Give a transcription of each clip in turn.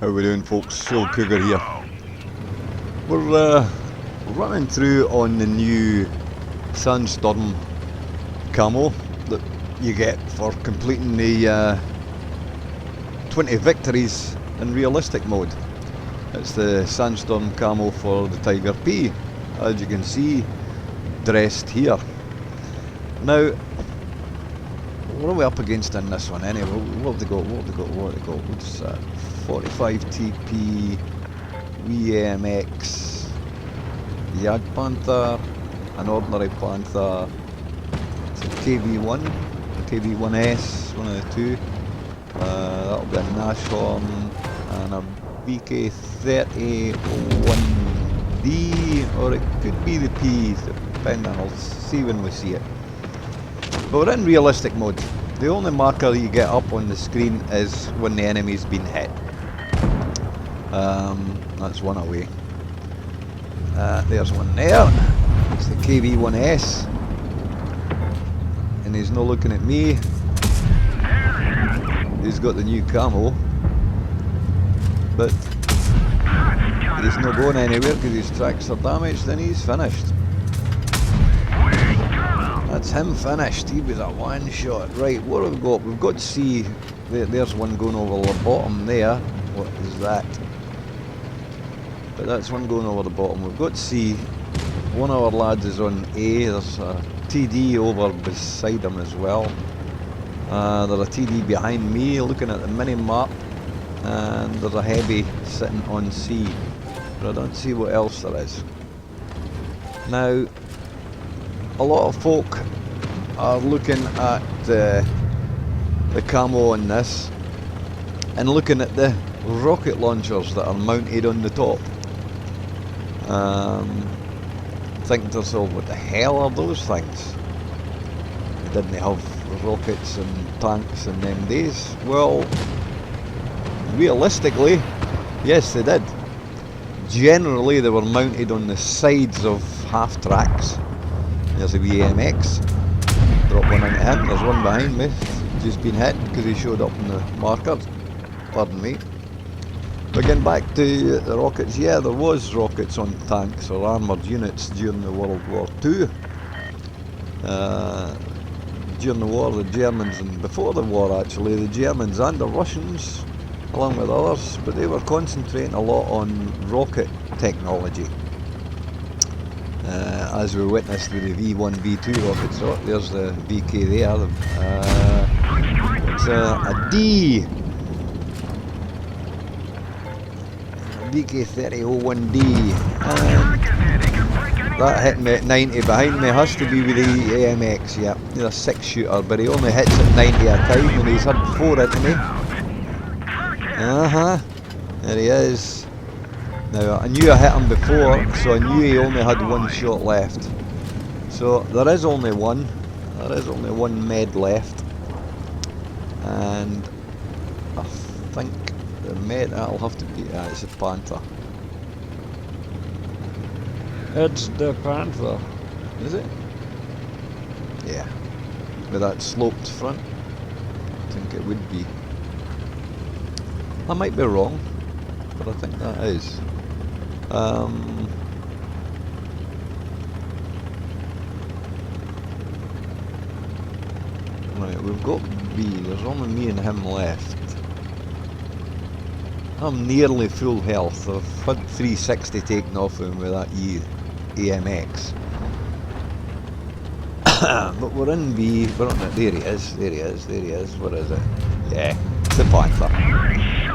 How we doing, folks? Phil Cougar here. We're running through on the new Sandstorm camo that you get for completing the 20 victories in realistic mode. It's the Sandstorm camo for the Tiger P, as you can see, dressed here. Now, what are we up against in this one anyway? What have they got? What's that? 45 TP, WMX, Yad Panther, an ordinary Panther, it's a KV1, a KV1S, one of the two. That'll be a Nashorn and a VK30-1D, or it could be the P, depending. I'll see when we see it. But we're in realistic mode. The only marker you get up on the screen is when the enemy's been hit. That's one away. There's one there. It's the KV1S. And he's not looking at me. He's got the new camo. But he's not going anywhere because his tracks are damaged and he's finished. That's him finished. He was a one shot. Right, what have we got? We've got to see. There's one going over the bottom there. What is that? But that's one going over the bottom. We've got to see. One of our lads is on A. There's a TD over beside him as well. There's a TD behind me looking at the mini map. And there's a heavy sitting on C. But I don't see what else there is. Now, a lot of folk are looking at the camo on this and looking at the rocket launchers that are mounted on the top. Thinking to themselves, what the hell are those things? Didn't they have rockets and tanks in them days? Well, realistically, yes they did. Generally they were mounted on the sides of half tracks. There's a VMX. Drop one into him. There's one behind me. Just been hit because he showed up in the markers. Pardon me. But getting back to the rockets, yeah, there was rockets on tanks or armoured units during the World War II. During the war, the Germans, and before the war actually, the Germans and the Russians, along with others, but they were concentrating a lot on rocket technology. As we witnessed with the V1, V2 rockets. Oh, there's the VK there. It's a D. VK30-1D. That hit me at 90 behind me. Has to be with the AMX, yeah. He's a 6-shooter, but he only hits at 90 a time, and he's had 4 into me. There he is. Now, I knew I hit him before, so I knew he only had 1 shot left. So, there is only one. There is only 1 med left. And I think the med, that'll have to be, it's a Panther. It's the Panther. Is it? Yeah. With that sloped front. I think it would be. I might be wrong, but I think that is. Right, we've got B. There's only me and him left. I'm nearly full health. I've had 360 taken off him with that AMX. But we're in B. We're on it. There he is. There he is. There he is. What is it? Yeah, it's the Panther.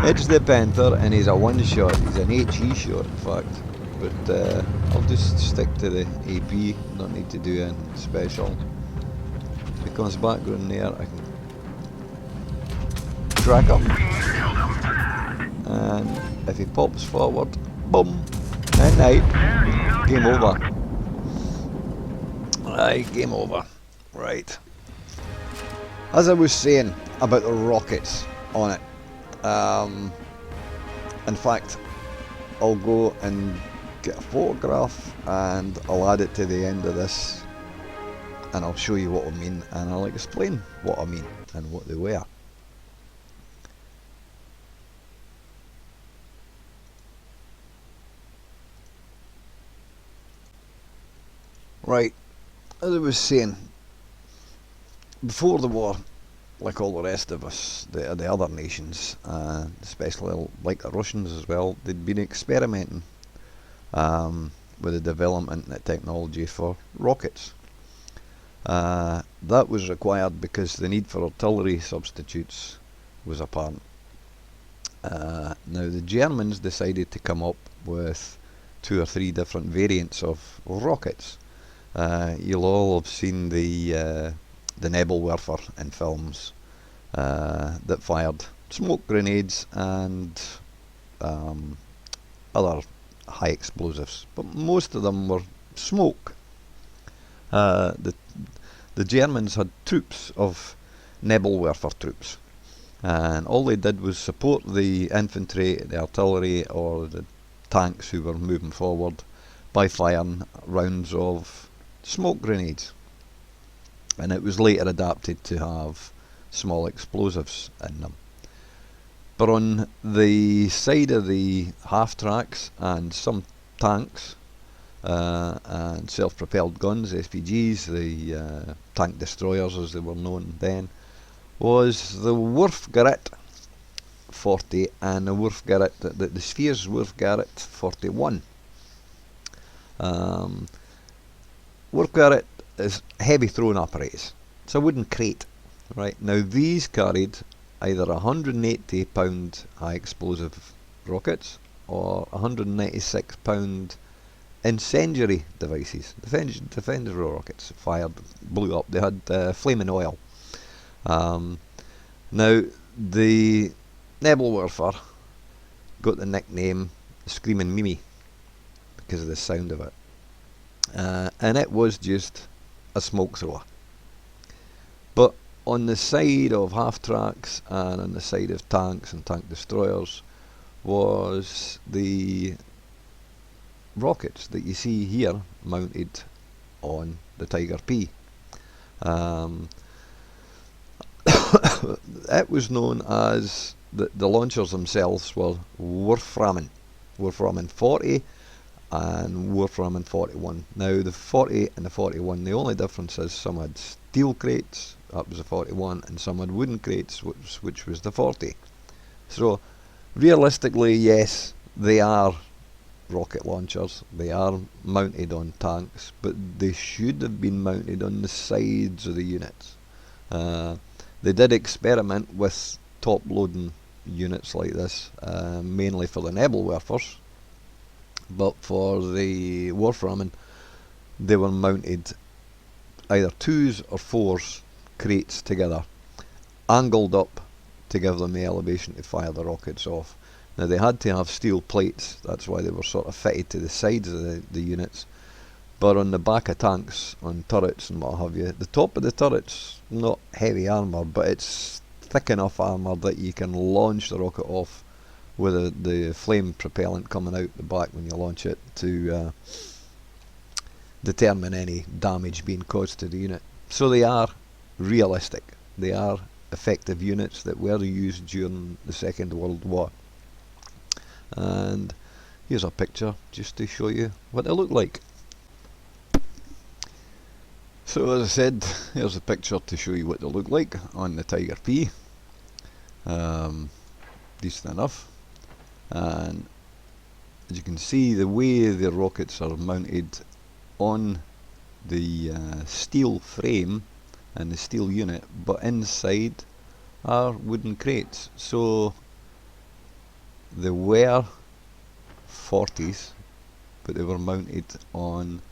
It's the Panther, and he's a 1-shot. He's an HE shot, in fact. But I'll just stick to the AP. Don't need to do anything special. If he comes back around there, I can track him. And if he pops forward, boom, and night, game over. Right, game over. Right. As I was saying about the rockets on it. In fact, I'll go and get a photograph and I'll add it to the end of this, and I'll show you what I mean, and I'll explain what I mean and what they were. Right, as I was saying, before the war, like all the rest of us, the other nations, especially like the Russians as well, they'd been experimenting with the development of technology for rockets. That was required because the need for artillery substitutes was apparent. Now the Germans decided to come up with 2 or 3 different variants of rockets. You'll all have seen the Nebelwerfer in films that fired smoke grenades and other high explosives, but most of them were smoke. The Germans had troops of Nebelwerfer troops, and all they did was support the infantry, the artillery, or the tanks who were moving forward by firing rounds of smoke grenades. And it was later adapted to have small explosives in them. But on the side of the half-tracks and some tanks and self-propelled guns, SPGs, the tank destroyers as they were known then, was the Wurfgerät 40 and the Wurfgerät, the Spheres Wurfgerät 41. Wurfgerät is heavy thrown apparatus. It's a wooden crate, right? Now these carried either 180 pound high explosive rockets or 196 pound incendiary devices, defender rockets fired, blew up. They had flaming oil. Now the Nebelwerfer got the nickname Screaming Mimi because of the sound of it, and it was just a smoke thrower. But on the side of half-tracks and on the side of tanks and tank destroyers was the rockets that you see here mounted on the Tiger P. It was known as, the launchers themselves were Wurfrahmen 40 and Wurfrahmen 41. Now the 40 and the 41, the only difference is some had steel crates, that was the 41, and some had wooden crates, which was the 40. So realistically, yes, they are rocket launchers, they are mounted on tanks, but they should have been mounted on the sides of the units. They did experiment with top loading units like this, mainly for the Nebelwerfers, but for the Wurfrahmen they were mounted either 2s or 4s crates together, angled up to give them the elevation to fire the rockets off. Now they had to have steel plates, that's why they were sort of fitted to the sides of the units, but on the back of tanks, on turrets and what have you, the top of the turret's not heavy armour, but it's thick enough armour that you can launch the rocket off with the flame propellant coming out the back when you launch it to determine any damage being caused to the unit. So they are realistic, they are effective units that were used during the Second World War. And here's a picture just to show you what they look like. So as I said, here's a picture to show you what they look like on the Tiger P. Decent enough. And as you can see, the way the rockets are mounted on the steel frame and the steel unit, but inside are wooden crates. So they were 40s, but they were mounted on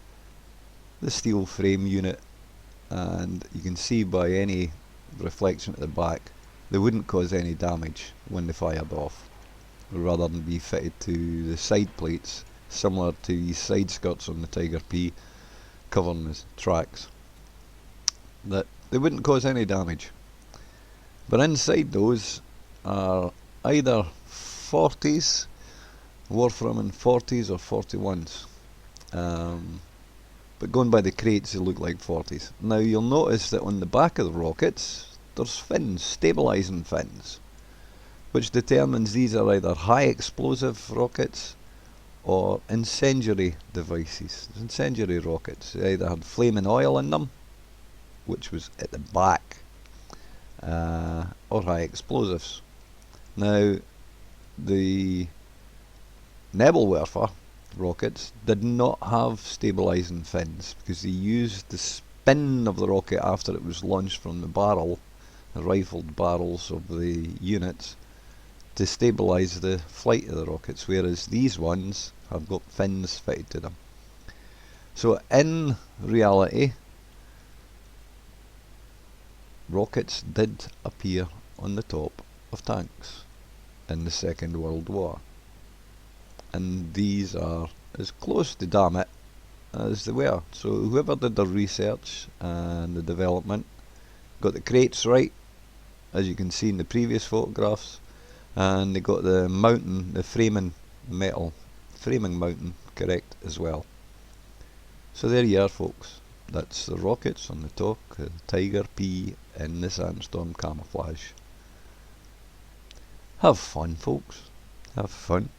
the steel frame unit, and you can see by any reflection at the back they wouldn't cause any damage when they fired off, rather than be fitted to the side plates similar to the side skirts on the Tiger P covering the tracks, that they wouldn't cause any damage. But inside those are either 40s, Wurfrahmen 40s or 41s. But going by the crates, they look like 40s. Now you'll notice that on the back of the rockets there's fins, stabilising fins, which determines these are either high explosive rockets or incendiary devices. Incendiary rockets, they either had flaming oil in them, which was at the back, or high explosives. Now, the Nebelwerfer rockets did not have stabilising fins because they used the spin of the rocket after it was launched from the barrel, the rifled barrels of the units, to stabilise the flight of the rockets, whereas these ones have got fins fitted to them. So in reality, rockets did appear on the top of tanks in the Second World War, and these are as close to damn it as they were. So whoever did the research and the development got the crates right, as you can see in the previous photographs, and they got the mounting, the framing mounting correct as well. So there you are, folks. That's the rockets on the top, the Tiger P in the Sandstorm camouflage. Have fun, folks. Have fun.